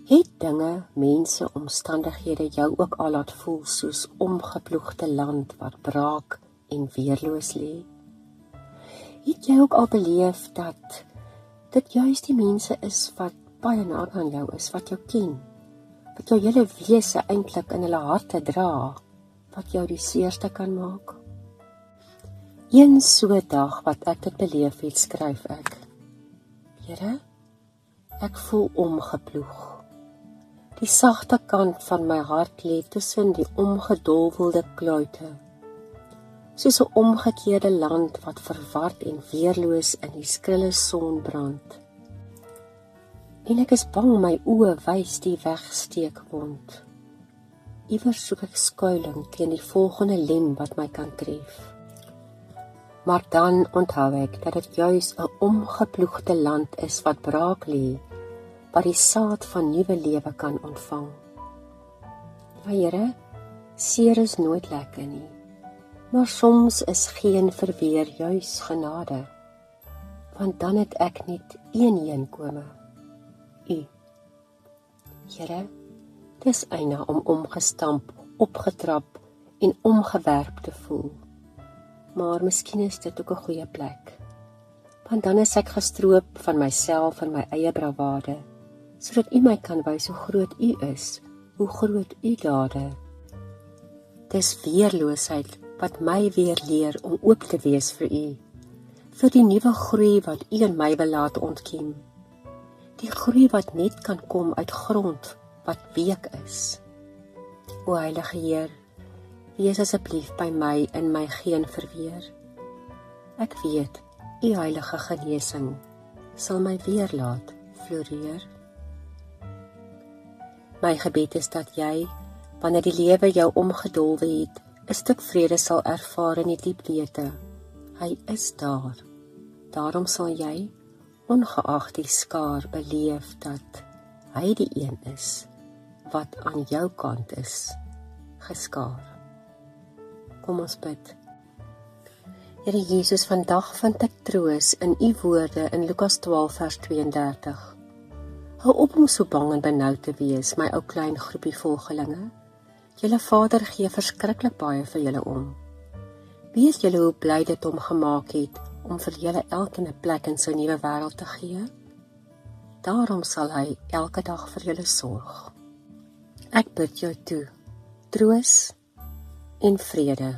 Het dinge, mense, omstandighede jou ook al laat voel soos omgeploegde land wat braak en weerloos lê? Het jy ook al beleef dat dit juist die mense is wat baie naby aan jou is, wat jou ken, wat jou hele wese eintlik in hulle harte dra, wat jou die seerste kan maak? Een so dag wat ek dit beleef het, skryf ek: Here, ek voel omgeploeg. Die sagte kant van my hart lê tussen die omgedolwelde kluite, soos 'n omgekeerde land wat verward en weerloos in die skrille son brand. En ek is bang my oë wys die wegsteekwond. Iewers soek ek skuiling teen die volgende lem wat my kan tref. Maar dan onthou ek dat dit juis 'n omgeploegde land is wat braak lê, wat die saad van nuwe lewe kan ontvang. Ja, Here, seer is nooit lekker nie, maar soms is geen verweer juis genade, want dan het ek net een heenkome, U. Here, dis eina om omgestamp, opgetrap en omgewerp te voel, maar miskien is dit ook 'n goeie plek, want dan is ek gestroop van myself en my eie bravade, sodat U my kan wys hoe groot U is, hoe groot U dade. Dis weerloosheid wat my weer leer om oop te wees vir U, vir die nuwe groei wat U in my wil laat ontkiem. Die groei wat net kan kom uit grond wat week is. O Heilige Heer, wees asseblief by my in my geen verweer. Ek weet, U heilige genesing sal my weer laat floreer. My gebed is dat jy, wanneer die lewe jou omgedolwe het, 'n stuk vrede sal ervaar in die diep wete. Hy is daar. Daarom sal jy, ongeag die skaar, beleef dat hy die een is wat aan jou kant is geskaar. Kom ons bid. Here Jesus, vandag vind ek troos in U woorde in Lukas 12 vers 32. Hou op om so bang en benoud te wees, my ou klein groepie volgelinge. Julle Vader gee verskriklik baie vir julle om. Weet julle hoe bly dit hom gemaak het om vir julle elkeen 'n plek in sy nuwe wêreld te gee? Daarom sal hy elke dag vir julle sorg. Ek bid jou toe, troos en vrede.